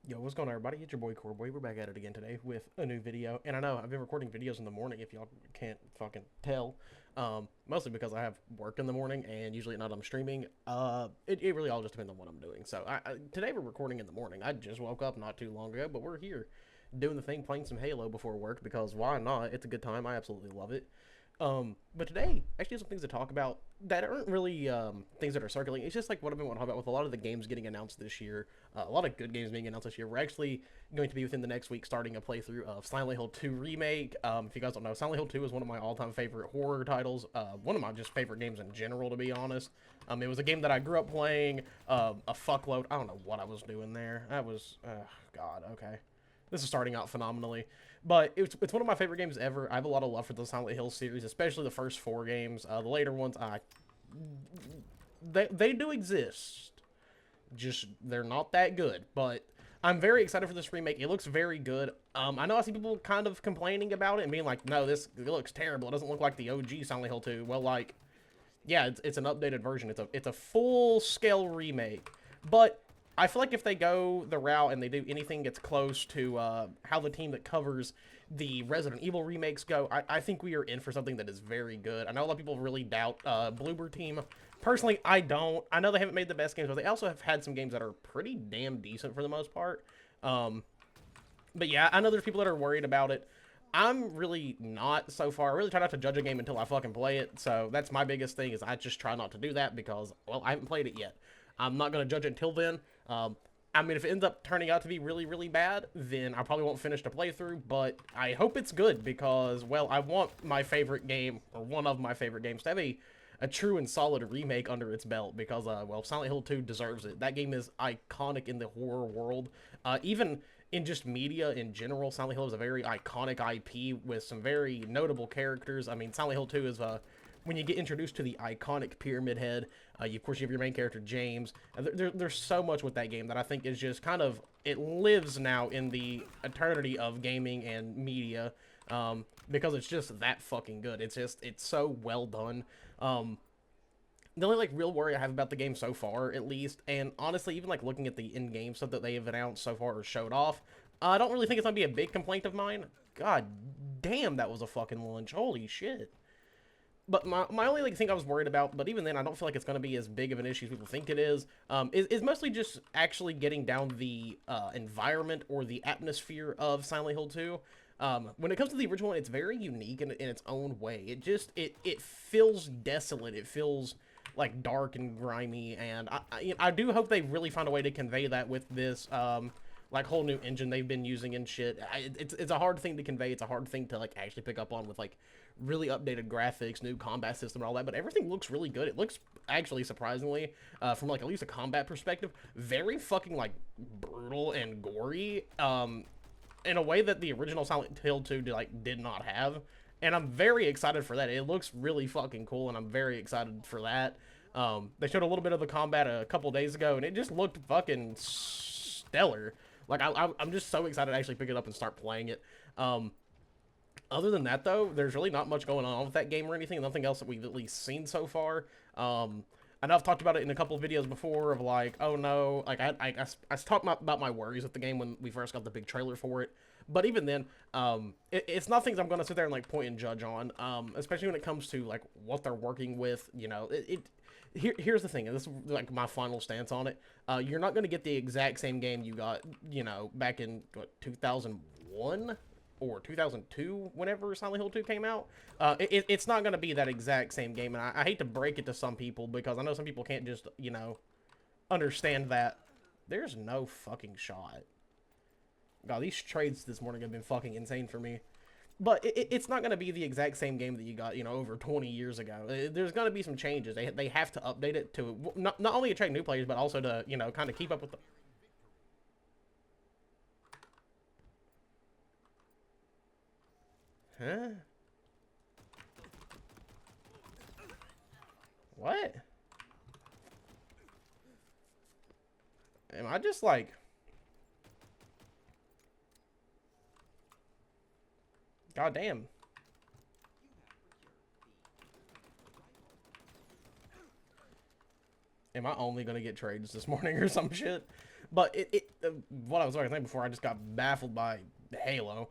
Yo, what's going on, everybody? It's your boy Coreboy. We're back at it again today with a new video. And I know I've been recording videos in the morning if y'all can't fucking tell. Mostly because I have work in the morning and usually at night I'm streaming. It really all just depends on what I'm doing. So today we're recording in the morning. I just woke up not too long ago, but we're here doing the thing, playing some Halo before work because why not? It's a good time. I absolutely love it. But today, actually, some things to talk about that aren't really things that are circulating. It's just like what I've been wanting to talk about with a lot of the games getting announced this year. A lot of good games being announced this year. We're actually going to be within the next week starting a playthrough of Silent Hill 2 Remake. If you guys don't know, Silent Hill 2 is one of my all-time favorite horror titles. One of my just favorite games in general, to be honest. It was a game that I grew up playing a fuckload. I don't know what I was doing there. That was, God, okay. This is starting out phenomenally. But it's one of my favorite games ever. I have a lot of love for the Silent Hill series, especially the first four games. The later ones, they do exist. Just they're not that good. But I'm very excited for this remake. It looks very good. I know I see people kind of complaining about it and being like, no, it looks terrible. It doesn't look like the OG Silent Hill 2. Well, like, yeah, it's an updated version. It's a full scale remake. But I feel like if they go the route and they do anything that's close to how the team that covers the Resident Evil remakes go, I think we are in for something that is very good. I know a lot of people really doubt Bloober Team. Personally, I don't. I know they haven't made the best games, but they also have had some games that are pretty damn decent for the most part. But yeah, I know there's people that are worried about it. I'm really not so far. I really try not to judge a game until I fucking play it. So that's my biggest thing is I just try not to do that because, well, I haven't played it yet. I'm not going to judge it until then. I mean, if it ends up turning out to be really, really bad, then I probably won't finish the playthrough, but I hope it's good because, well, I want my favorite game, or one of my favorite games, to have a true and solid remake under its belt because, well, Silent Hill 2 deserves it. That game is iconic in the horror world. Even in just media in general, Silent Hill is a very iconic IP with some very notable characters. I mean, Silent Hill 2 is when you get introduced to the iconic Pyramid Head, of course you have your main character James. There's so much with that game that I think is just kind of it lives now in the eternity of gaming and media because it's just that fucking good. It's so well done. The only like real worry I have about the game so far, at least, and honestly, even like looking at the in-game stuff that they have announced so far or showed off, I don't really think it's gonna be a big complaint of mine. God damn, that was a fucking lunch. Holy shit. But my only like thing I was worried about, but even then I don't feel like it's going to be as big of an issue as people think it is mostly just actually getting down the environment or the atmosphere of Silent Hill 2. When it comes to the original one, it's very unique in its own way. It feels desolate. It feels like dark and grimy, and I do hope they really find a way to convey that with this like whole new engine they've been using and shit. It's a hard thing to convey. It's a hard thing to like actually pick up on with like really updated graphics, new combat system, and all that. But everything looks really good. It looks actually surprisingly, from like at least a combat perspective, very fucking like brutal and gory. In a way that the original Silent Hill 2 did not have. And I'm very excited for that. It looks really fucking cool, and I'm very excited for that. They showed a little bit of the combat a couple days ago, and it just looked fucking stellar. Like I'm just so excited to actually pick it up and start playing it. Other than that, though, there's really not much going on with that game or anything. Nothing else that we've at least seen so far. I know I've talked about it in a couple of videos before of like, oh no, like I talked about my worries with the game when we first got the big trailer for it. But even then, it's not things I'm going to sit there and like point and judge on, especially when it comes to like what they're working with. You know, here's the thing, and this is like my final stance on it. You're not going to get the exact same game you got, you know, back in what, 2001 or 2002, whenever Silent Hill 2 came out. It's not going to be that exact same game, and I hate to break it to some people because I know some people can't just, you know, understand that. There's no fucking shot. God, these trades this morning have been fucking insane for me. But it's not going to be the exact same game that you got, you know, over 20 years ago. There's going to be some changes. They have to update it to not only attract new players, but also to, you know, kind of keep up with the... Huh? What? Am I just like... God damn. Am I only gonna get trades this morning or some shit? But what I was going to say before, I just got baffled by Halo.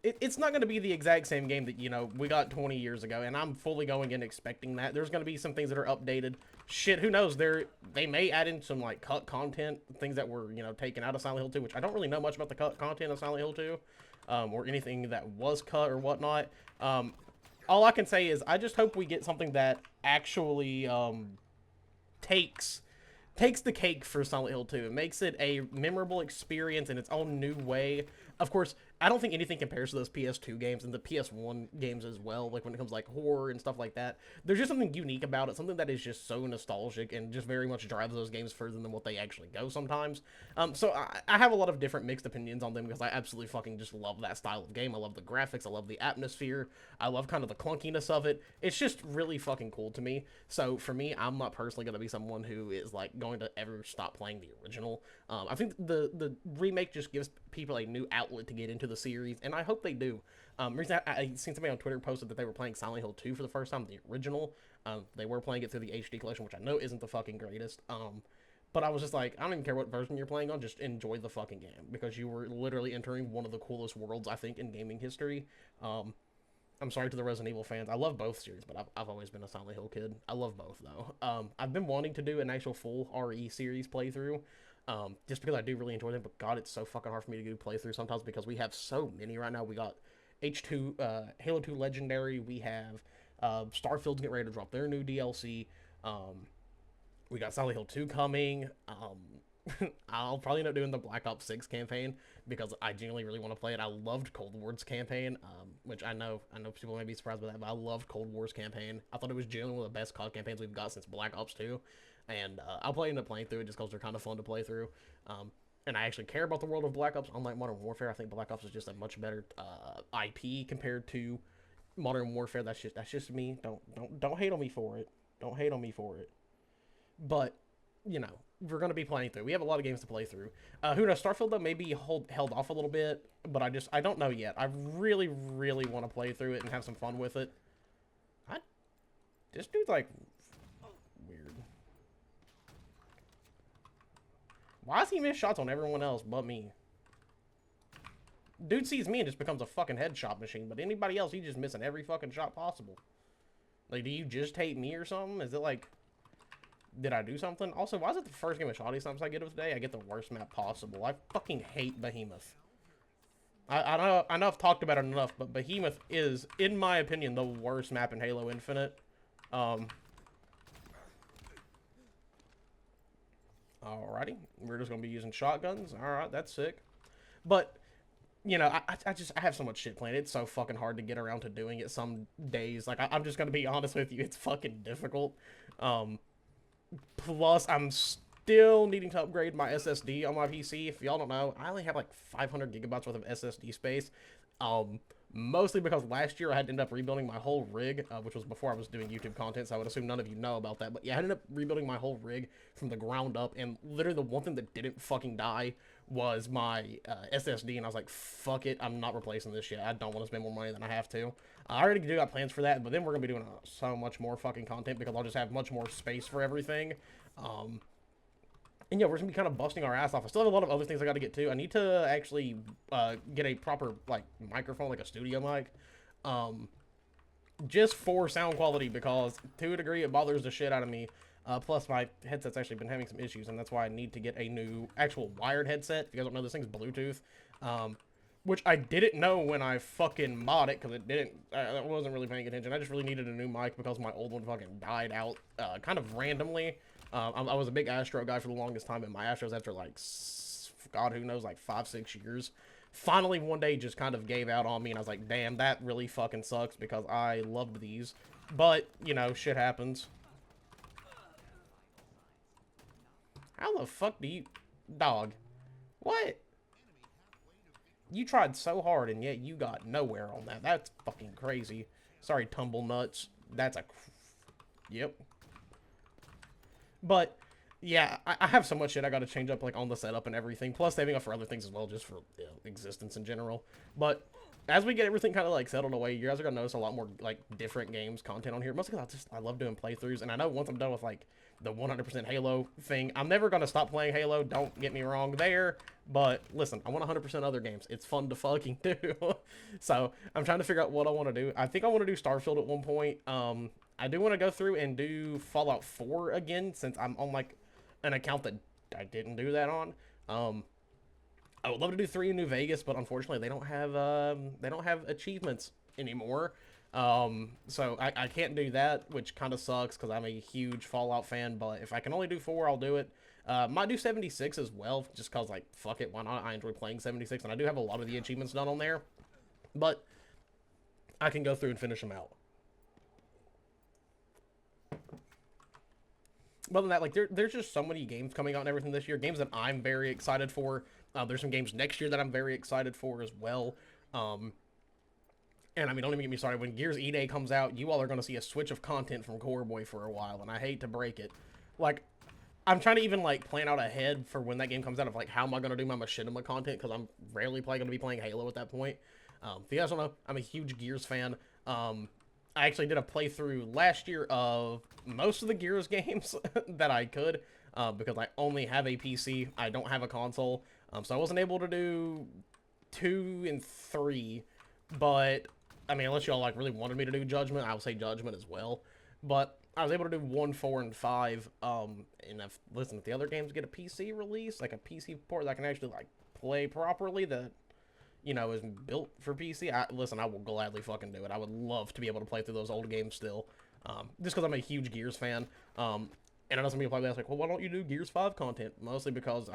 It's not going to be the exact same game that, you know, we got 20 years ago, and I'm fully going in expecting that. There's going to be some things that are updated. Shit, who knows? They may add in some, like, cut content, things that were, you know, taken out of Silent Hill 2, which I don't really know much about the cut content of Silent Hill 2, or anything that was cut or whatnot. All I can say is I just hope we get something that actually, takes the cake for Silent Hill 2. It makes it a memorable experience in its own new way. Of course, I don't think anything compares to those PS2 games and the PS1 games as well, like when it comes to, like, horror and stuff like that. There's just something unique about it, something that is just so nostalgic and just very much drives those games further than what they actually go sometimes. So I have a lot of different mixed opinions on them because I absolutely fucking just love that style of game. I love the graphics, I love the atmosphere, I love kind of the clunkiness of it. It's just really fucking cool to me. So for me, I'm not personally going to be someone who is, like, going to ever stop playing the original. I think the remake just gives people a new outlet to get into the series, and I hope they do. Recently, I seen somebody on Twitter posted that they were playing Silent Hill 2 for the first time, the original. They were playing it through the HD collection, which I know isn't the fucking greatest. But I was just like, I don't even care what version you're playing on, just enjoy the fucking game, because you were literally entering one of the coolest worlds, I think, in gaming history. I'm sorry to the Resident Evil fans. I love both series, but I've always been a Silent Hill kid. I love both, though. I've been wanting to do an actual full RE series playthrough, just because I do really enjoy them, but God, it's so fucking hard for me to do playthrough sometimes because we have so many right now. We got Halo 2 Legendary, we have, Starfield's getting ready to drop their new DLC, we got Silent Hill 2 coming, I'll probably end up doing the Black Ops 6 campaign because I genuinely really want to play it. I loved Cold War's campaign, which I know people may be surprised by that, but I loved Cold War's campaign. I thought it was genuinely one of the best COD campaigns we've got since Black Ops 2, and I'll probably end up playing through it just because they're kind of fun to play through. And I actually care about the world of Black Ops. Unlike Modern Warfare, I think Black Ops is just a much better IP compared to Modern Warfare. That's just me. Don't hate on me for it. Don't hate on me for it. But you know, we're going to be playing through. We have a lot of games to play through. Who knows? Starfield, though, maybe held off a little bit, but I don't know yet. I really, really want to play through it and have some fun with it. This dude's, like, weird. Why does he miss shots on everyone else but me? Dude sees me and just becomes a fucking headshot machine, but anybody else, he's just missing every fucking shot possible. Like, do you just hate me or something? Is it, like... Did I do something? Also, why is it the first game of Shoddy Stumps I get of today? I get the worst map possible. I fucking hate Behemoth. I know I've talked about it enough, but Behemoth is, in my opinion, the worst map in Halo Infinite. Alrighty. We're just going to be using shotguns. Alright, that's sick. But, you know, I have so much shit planned. It's so fucking hard to get around to doing it some days. Like, I'm just going to be honest with you. It's fucking difficult. Plus, I'm still needing to upgrade my SSD on my PC. If y'all don't know, I only have like 500 gigabytes worth of SSD space. Mostly because last year I had to end up rebuilding my whole rig, which was before I was doing YouTube content, so I would assume none of you know about that. But yeah, I ended up rebuilding my whole rig from the ground up, and literally the one thing that didn't fucking die was my SSD, and I was like, fuck it, I'm not replacing this shit. I don't want to spend more money than I have to. I already do got plans for that, but then we're going to be doing so much more fucking content because I'll just have much more space for everything. And yeah, we're going to be kind of busting our ass off. I still have a lot of other things I got to get to. I need to actually get a proper, like, microphone, like a studio mic. Just for sound quality because, to a degree, it bothers the shit out of me. Plus, my headset's actually been having some issues, and that's why I need to get a new actual wired headset. If you guys don't know, this thing's Bluetooth. Which I didn't know when I fucking bought it, because I wasn't really paying attention. I just really needed a new mic because my old one fucking died out kind of randomly. I was a big Astro guy for the longest time, and my Astros after, like, God, who knows, like 5-6 years, finally one day just kind of gave out on me, and I was like, damn, that really fucking sucks because I loved these. But, you know, shit happens. How the fuck do you... Dog. What? You tried so hard, and yet you got nowhere on that. That's fucking crazy. Sorry, tumble nuts. That's a... Yep. But, yeah, I have so much shit I gotta change up, like, on the setup and everything. Plus, saving up for other things as well, just for existence in general. But, as we get everything kind of like settled away, you guys are gonna notice a lot more like different games content on here. Mostly because I love doing playthroughs, and I know once I'm done with like the 100% Halo thing, I'm never gonna stop playing Halo. Don't get me wrong there, but listen, I want 100% other games. It's fun to fucking do. So I'm trying to figure out what I want to do. I think I want to do Starfield at one point. I do want to go through and do Fallout 4 again since I'm on like an account that I didn't do that on. I would love to do 3 in New Vegas, but unfortunately they don't have achievements anymore. So I can't do that, which kind of sucks because I'm a huge Fallout fan. But if I can only do 4, I'll do it. Might do 76 as well, just cause like fuck it, why not? I enjoy playing 76, and I do have a lot of the achievements done on there, but I can go through and finish them out. Other than that, like there's just so many games coming out and everything this year. Games that I'm very excited for. There's some games next year that I'm very excited for as well. And I mean, don't even get me started. When Gears E-Day comes out, you all are going to see a switch of content from Core Boy for a while, and I hate to break it. Like, I'm trying to even like plan out ahead for when that game comes out of like how am I going to do my machinima content, because I'm rarely going to be playing Halo at that point. If you guys don't know, I'm a huge Gears fan. I actually did a playthrough last year of most of the Gears games that I could, because I only have a PC. I don't have a console, so I wasn't able to do 2 and 3. But I mean, unless y'all like really wanted me to do Judgment, I would say Judgment as well. But I was able to do 1, 4, and 5. And if the other games get a PC release, like a PC port that I can actually like play properly, that is built for PC. Listen, I will gladly fucking do it. I would love to be able to play through those old games still, just because I'm a huge Gears fan. And I know some people probably ask like, well, why don't you do Gears 5 content? Mostly because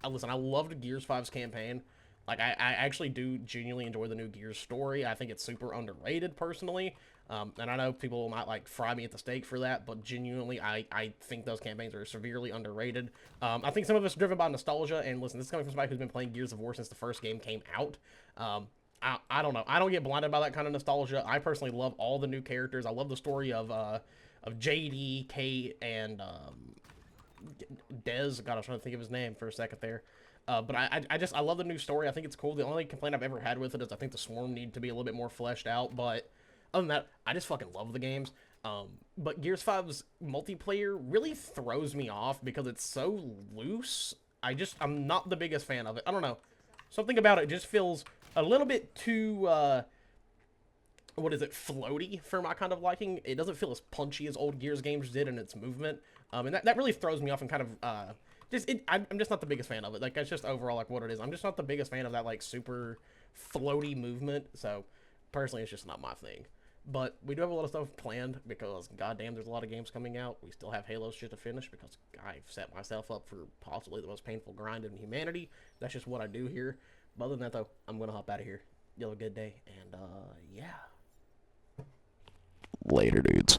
listen, I loved Gears 5's campaign. Like, I actually do genuinely enjoy the new Gears story. I think it's super underrated, personally. And I know people might, like, fry me at the stake for that, but genuinely, I think those campaigns are severely underrated. I think some of it's driven by nostalgia, and listen, this is coming from somebody who's been playing Gears of War since the first game came out. I don't know. I don't get blinded by that kind of nostalgia. I personally love all the new characters. I love the story of JD, Kate, and Dez. God, I was trying to think of his name for a second there. But I love the new story. I think it's cool. The only complaint I've ever had with it is I think the Swarm need to be a little bit more fleshed out. But other than that, I just fucking love the games. But Gears 5's multiplayer really throws me off because it's so loose. I'm not the biggest fan of it. I don't know. Something about it just feels a little bit too, floaty for my kind of liking. It doesn't feel as punchy as old Gears games did in its movement. And that really throws me off and kind of, I'm just not the biggest fan of it. Like, that's just overall, like, what it is. I'm just not the biggest fan of that, like, super floaty movement. So, personally, it's just not my thing. But we do have a lot of stuff planned because, goddamn, there's a lot of games coming out. We still have Halo shit to finish because I've set myself up for possibly the most painful grind in humanity. That's just what I do here. But other than that, though, I'm going to hop out of here. You have a good day, and, yeah. Later, dudes.